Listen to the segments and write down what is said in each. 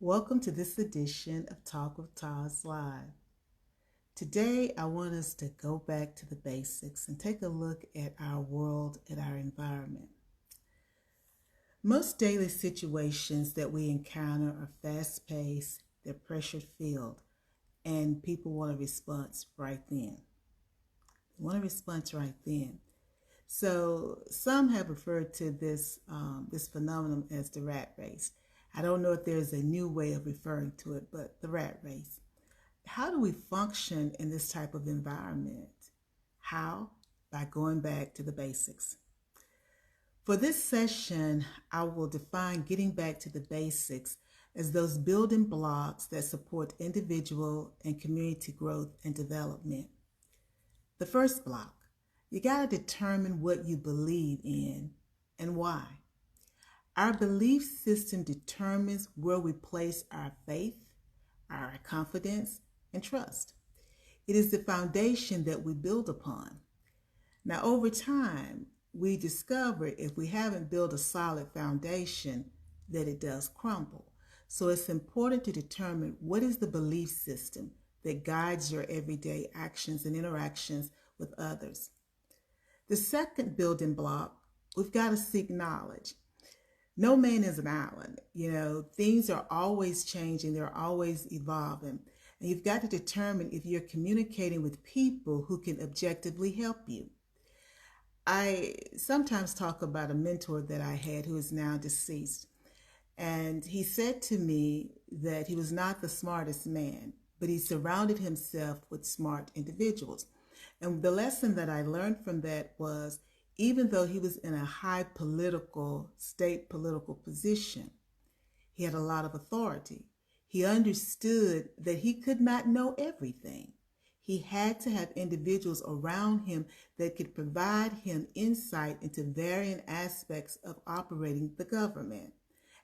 Welcome to this edition of Talk with Taz Live. Today, I want us to go back to the basics and take a look at our world, at our environment. Most daily situations that we encounter are fast-paced, they're pressure-filled, and people want a response right then. They want a response right then. So some have referred to this phenomenon as the rat race. I don't know if there's a new way of referring to it, but the rat race. How do we function in this type of environment? How? By going back to the basics. For this session, I will define getting back to the basics as those building blocks that support individual and community growth and development. The first block, you got to determine what you believe in and why. Our belief system determines where we place our faith, our confidence, and trust. It is the foundation that we build upon. Now, over time, we discover if we haven't built a solid foundation that it does crumble. So it's important to determine what is the belief system that guides your everyday actions and interactions with others. The second building block, we've got to seek knowledge. No man is an island. Things are always changing. They're always evolving. And you've got to determine if you're communicating with people who can objectively help you. I sometimes talk about a mentor that I had who is now deceased. And he said to me that he was not the smartest man, but he surrounded himself with smart individuals. And the lesson that I learned from that was, even though he was in a high state political position, he had a lot of authority. He understood that he could not know everything. He had to have individuals around him that could provide him insight into varying aspects of operating the government.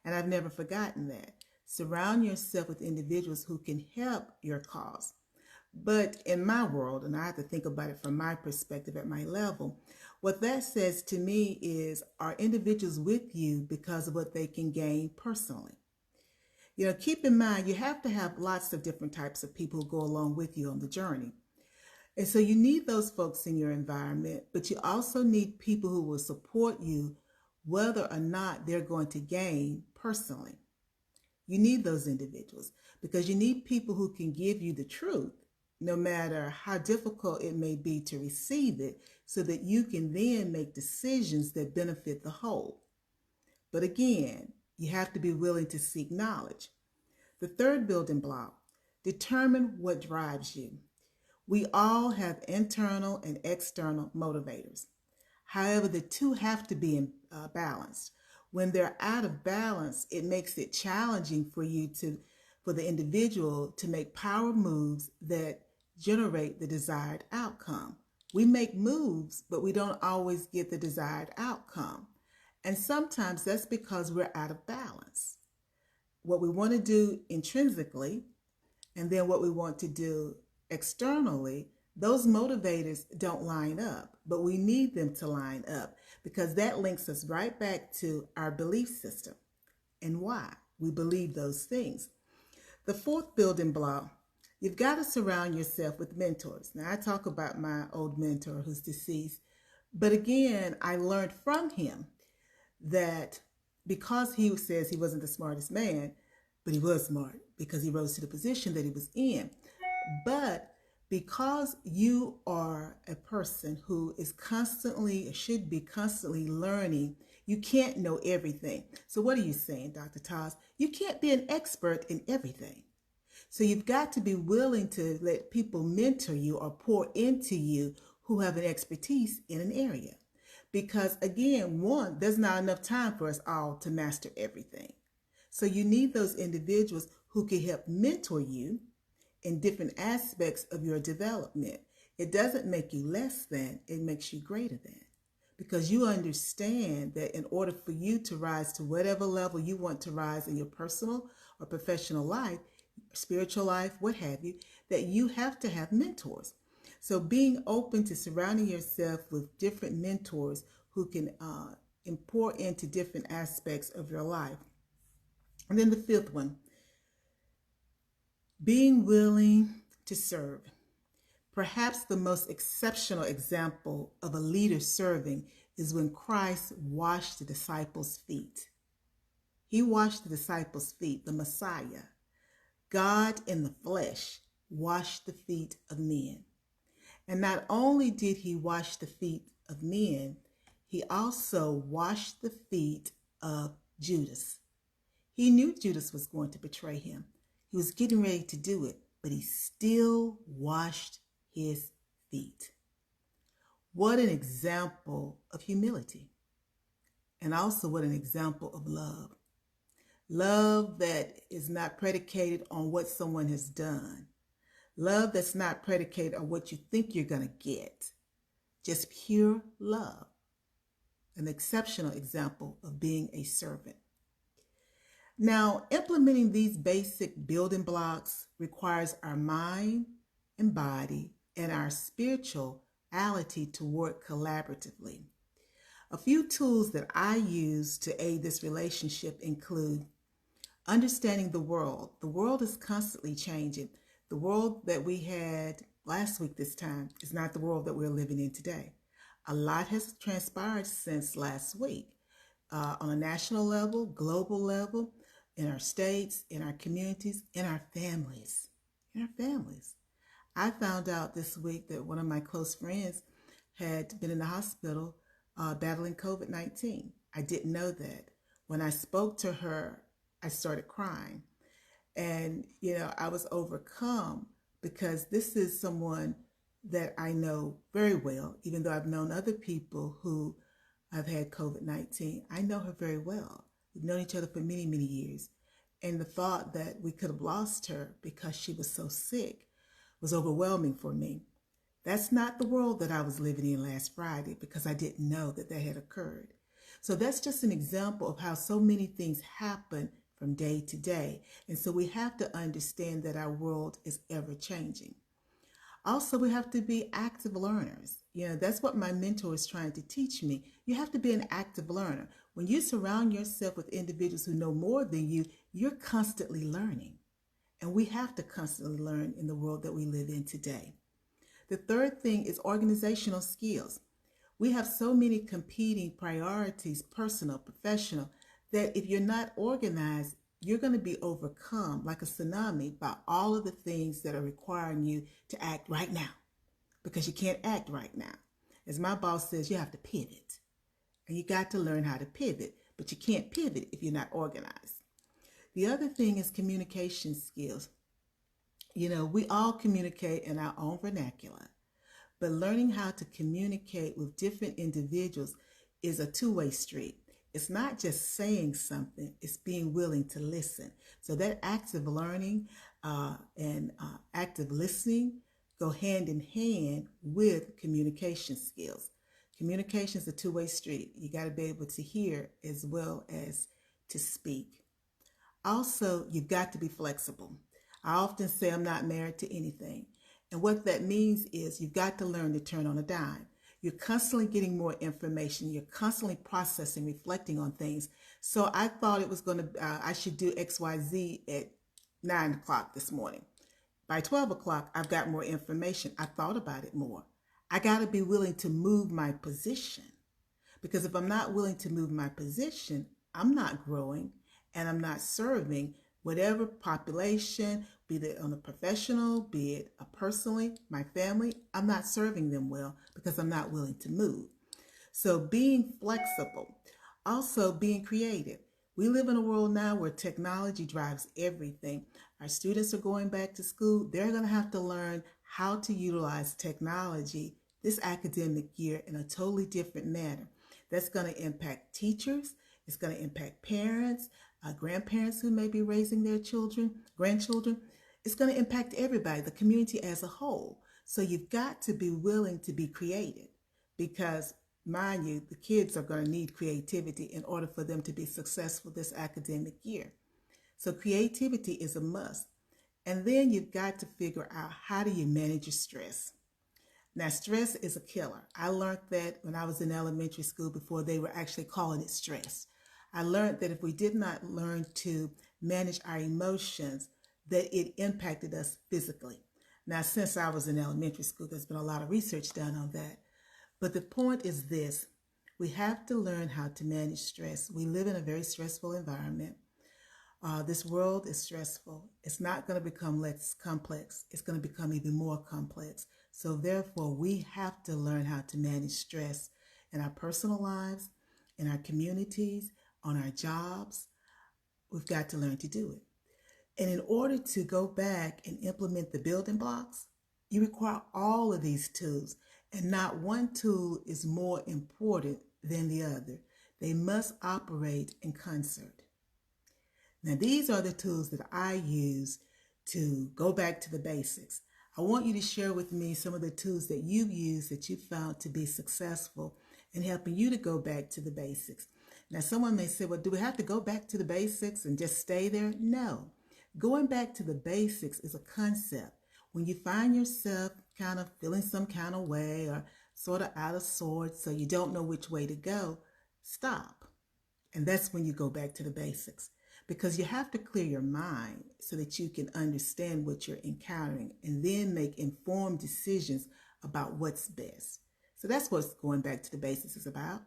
And I've never forgotten that. Surround yourself with individuals who can help your cause. But in my world, and I have to think about it from my perspective at my level, what that says to me is, are individuals with you because of what they can gain personally? Keep in mind, you have to have lots of different types of people who go along with you on the journey. And so you need those folks in your environment, but you also need people who will support you whether or not they're going to gain personally. You need those individuals because you need people who can give you the truth, no matter how difficult it may be to receive it, so that you can then make decisions that benefit the whole. But again, you have to be willing to seek knowledge. The third building block, determine what drives you. We all have internal and external motivators. However, the two have to be balanced. When they're out of balance, it makes it challenging for the individual to make power moves that generate the desired outcome. We make moves, but we don't always get the desired outcome. And sometimes that's because we're out of balance. What we want to do intrinsically, and then what we want to do externally, those motivators don't line up, but we need them to line up because that links us right back to our belief system and why we believe those things. The fourth building block, you've got to surround yourself with mentors. Now, I talk about my old mentor who's deceased, but again, I learned from him that because he says he wasn't the smartest man, but he was smart because he rose to the position that he was in. But because you are a person who should be constantly learning, you can't know everything. So what are you saying, Dr. TAS? You can't be an expert in everything. So you've got to be willing to let people mentor you or pour into you who have an expertise in an area. Because again, one, there's not enough time for us all to master everything. So you need those individuals who can help mentor you in different aspects of your development. It doesn't make you less than, it makes you greater than. Because you understand that in order for you to rise to whatever level you want to rise in your personal or professional life, spiritual life, what have you, that you have to have mentors. So being open to surrounding yourself with different mentors who can pour into different aspects of your life. And then the fifth one, Being willing to serve. Perhaps the most exceptional example of a leader serving is when Christ washed the disciples' feet. He washed the disciples' feet, the Messiah. God in the flesh washed the feet of men. And not only did he wash the feet of men, he also washed the feet of Judas. He knew Judas was going to betray him. He was getting ready to do it, but he still washed his feet. What an example of humility. And also what an example of love. Love that is not predicated on what someone has done. Love that's not predicated on what you think you're going to get. Just pure love. An exceptional example of being a servant. Now, implementing these basic building blocks requires our mind and body and our spirituality to work collaboratively. A few tools that I use to aid this relationship include understanding the world. The world is constantly changing. The world that we had last week this time is not the world that we're living in today. A lot has transpired since last week on a national level, global level, in our states, in our communities, in our families. In our families. I found out this week that one of my close friends had been in the hospital battling COVID-19. I didn't know that. When I spoke to her, I started crying. And, I was overcome because this is someone that I know very well, even though I've known other people who have had COVID-19. I know her very well. We've known each other for many, many years. And the thought that we could have lost her because she was so sick was overwhelming for me. That's not the world that I was living in last Friday because I didn't know that had occurred. So that's just an example of how so many things happen from day to day. And so we have to understand that our world is ever changing. Also, we have to be active learners. That's what my mentor is trying to teach me. You have to be an active learner. When you surround yourself with individuals who know more than you, you're constantly learning. And we have to constantly learn in the world that we live in today. The third thing is organizational skills. We have so many competing priorities, personal, professional, that if you're not organized, you're going to be overcome like a tsunami by all of the things that are requiring you to act right now, because you can't act right now. As my boss says, you have to pivot, and you got to learn how to pivot, but you can't pivot if you're not organized. The other thing is communication skills. We all communicate in our own vernacular, but learning how to communicate with different individuals is a two-way street. It's not just saying something, it's being willing to listen. So that active learning and active listening go hand in hand with communication skills. Communication is a two-way street. You got to be able to hear as well as to speak. Also, you've got to be flexible. I often say I'm not married to anything. And what that means is you've got to learn to turn on a dime. You're constantly getting more information. You're constantly processing, reflecting on things. So I thought it was I should do XYZ at 9 o'clock this morning. By 12 o'clock, I've got more information. I thought about it more. I got to be willing to move my position. Because if I'm not willing to move my position, I'm not growing and I'm not serving whatever population, be it on a professional, be it personally, my family, I'm not serving them well because I'm not willing to move. So being flexible, also being creative. We live in a world now where technology drives everything. Our students are going back to school. They're going to have to learn how to utilize technology this academic year in a totally different manner. That's going to impact teachers. It's going to impact parents, grandparents who may be raising their grandchildren. It's going to impact everybody, the community as a whole. So you've got to be willing to be creative because, mind you, the kids are going to need creativity in order for them to be successful this academic year. So creativity is a must. And then you've got to figure out, how do you manage your stress? Now, stress is a killer. I learned that when I was in elementary school before they were actually calling it stress. I learned that if we did not learn to manage our emotions, that it impacted us physically. Now, since I was in elementary school, there's been a lot of research done on that. But the point is this: we have to learn how to manage stress. We live in a very stressful environment. This world is stressful. It's not going to become less complex. It's going to become even more complex. So therefore, we have to learn how to manage stress in our personal lives, in our communities, on our jobs. We've got to learn to do it. And in order to go back and implement the building blocks, you require all of these tools. And not one tool is more important than the other. They must operate in concert. Now, these are the tools that I use to go back to the basics. I want you to share with me some of the tools that you've used that you found to be successful in helping you to go back to the basics. Now, someone may say, well, do we have to go back to the basics and just stay there? No. Going back to the basics is a concept. When you find yourself kind of feeling some kind of way or sort of out of sorts, so you don't know which way to go, stop. And that's when you go back to the basics. Because you have to clear your mind so that you can understand what you're encountering and then make informed decisions about what's best. So that's what going back to the basics is about.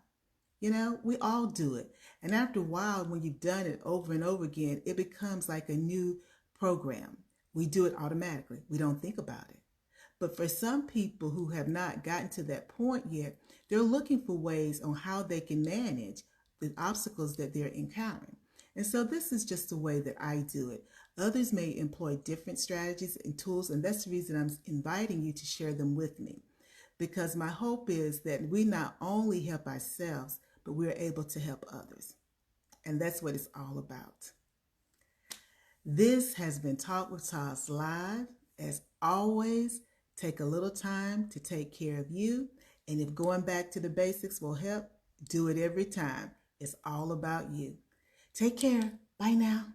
You know, we all do it. And after a while, when you've done it over and over again, it becomes like a new program. We do it automatically. We don't think about it. But for some people who have not gotten to that point yet, they're looking for ways on how they can manage the obstacles that they're encountering. And so this is just the way that I do it. Others may employ different strategies and tools, and that's the reason I'm inviting you to share them with me. Because my hope is that we not only help ourselves, but we're able to help others. And that's what it's all about. This has been Talk with TAS Live. As always, take a little time to take care of you. And if going back to the basics will help, do it every time. It's all about you. Take care. Bye now.